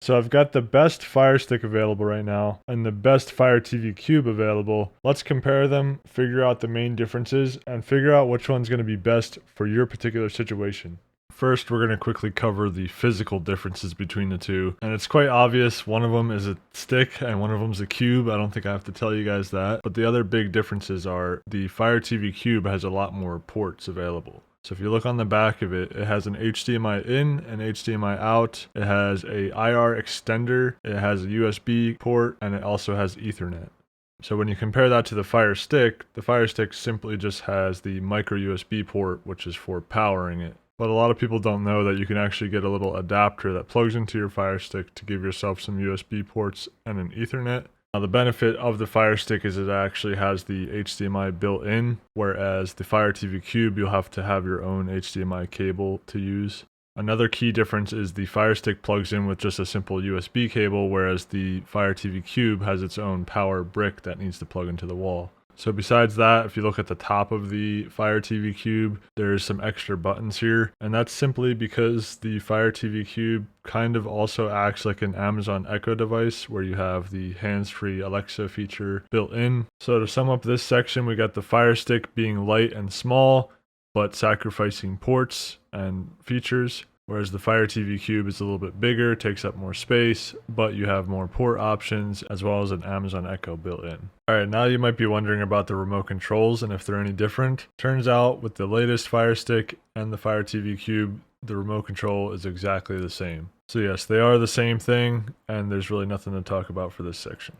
So I've got the best Fire Stick available right now and the best Fire TV Cube available. Let's compare them, figure out the main differences, and figure out which one's going to be best for your particular situation. First, we're going to quickly cover the physical differences between the two. And it's quite obvious, one of them is a stick and one of them is a cube. I don't think I have to tell you guys that. But the other big differences are the Fire TV Cube has a lot more ports available. So if you look on the back of it, it has an HDMI in and HDMI out. It has a IR extender, it has a USB port, and it also has Ethernet. So when you compare that to the Fire Stick simply just has the micro USB port, which is for powering it. But a lot of people don't know that you can actually get a little adapter that plugs into your Fire Stick to give yourself some USB ports and an Ethernet. Now the benefit of the Fire Stick is it actually has the HDMI built in, whereas the Fire TV Cube you'll have to have your own HDMI cable to use. Another key difference is the Fire Stick plugs in with just a simple USB cable, whereas the Fire TV Cube has its own power brick that needs to plug into the wall. So besides that, if you look at the top of the Fire TV Cube, there's some extra buttons here, and that's simply because the Fire TV Cube kind of also acts like an Amazon Echo device where you have the hands-free Alexa feature built in. So to sum up this section, we got the Fire Stick being light and small, but sacrificing ports and features. Whereas the Fire TV Cube is a little bit bigger, takes up more space, but you have more port options as well as an Amazon Echo built in. Alright, now you might be wondering about the remote controls and if they're any different. Turns out with the latest Fire Stick and the Fire TV Cube, the remote control is exactly the same. So yes, they are the same thing, and there's really nothing to talk about for this section.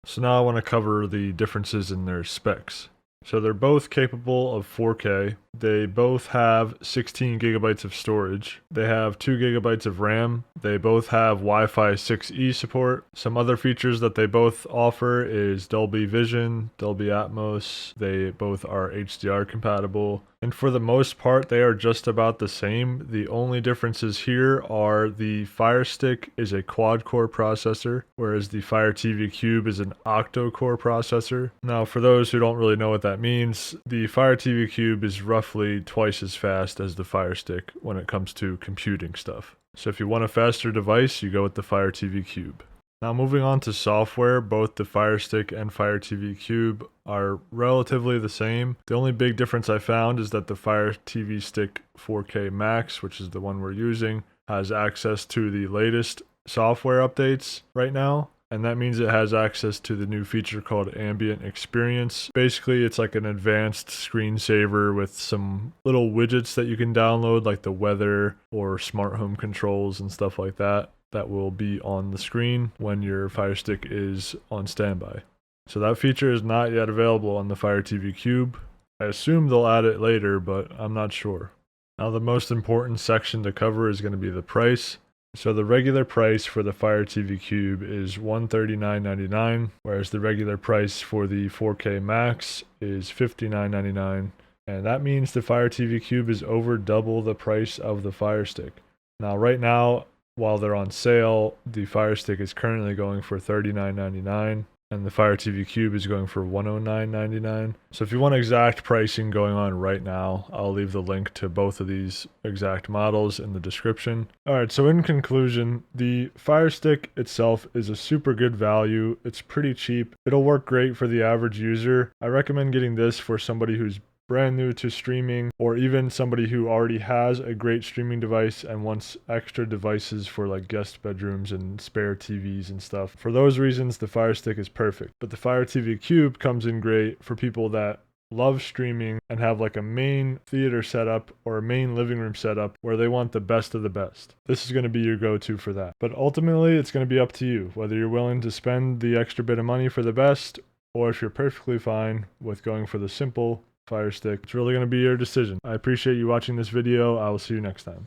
So now I want to cover the differences in their specs. So they're both capable of 4K. They both have 16 gigabytes of storage. They have 2 gigabytes of RAM. They both have Wi-Fi 6E support. Some other features that they both offer is Dolby Vision, Dolby Atmos. They both are HDR compatible. And for the most part, they are just about the same. The only differences here are the Fire Stick is a quad-core processor, whereas the Fire TV Cube is an octo-core processor. Now, for those who don't really know what that means, the Fire TV Cube is roughly twice as fast as the Fire Stick when it comes to computing stuff. So if you want a faster device, you go with the Fire TV Cube. Now moving on to software, both the Fire Stick and Fire TV Cube are relatively the same. The only big difference I found is that the Fire TV Stick 4K Max, which is the one we're using, has access to the latest software updates right now. And that means it has access to the new feature called Ambient Experience. Basically, it's like an advanced screensaver with some little widgets that you can download, like the weather or smart home controls and stuff like that, that will be on the screen when your Fire Stick is on standby. So that feature is not yet available on the Fire TV Cube. I assume they'll add it later, but I'm not sure. Now the most important section to cover is going to be the price. So the regular price for the Fire TV Cube is $139.99, whereas the regular price for the 4K Max is $59.99. And that means the Fire TV Cube is over double the price of the Fire Stick. Now right now, while they're on sale, the Fire Stick is currently going for $39.99. And the Fire TV Cube is going for $109.99. So if you want exact pricing going on right now, I'll leave the link to both of these exact models in the description. Alright, so in conclusion, the Fire Stick itself is a super good value. It's pretty cheap. It'll work great for the average user. I recommend getting this for somebody who's brand new to streaming, or even somebody who already has a great streaming device and wants extra devices for like guest bedrooms and spare TVs and stuff. For those reasons, the Fire Stick is perfect. But the Fire TV Cube comes in great for people that love streaming and have like a main theater setup or a main living room setup where they want the best of the best. This is going to be your go-to for that. But ultimately, it's going to be up to you, whether you're willing to spend the extra bit of money for the best, or if you're perfectly fine with going for the simple Fire Stick. It's really going to be your decision. I appreciate you watching this video. I will see you next time.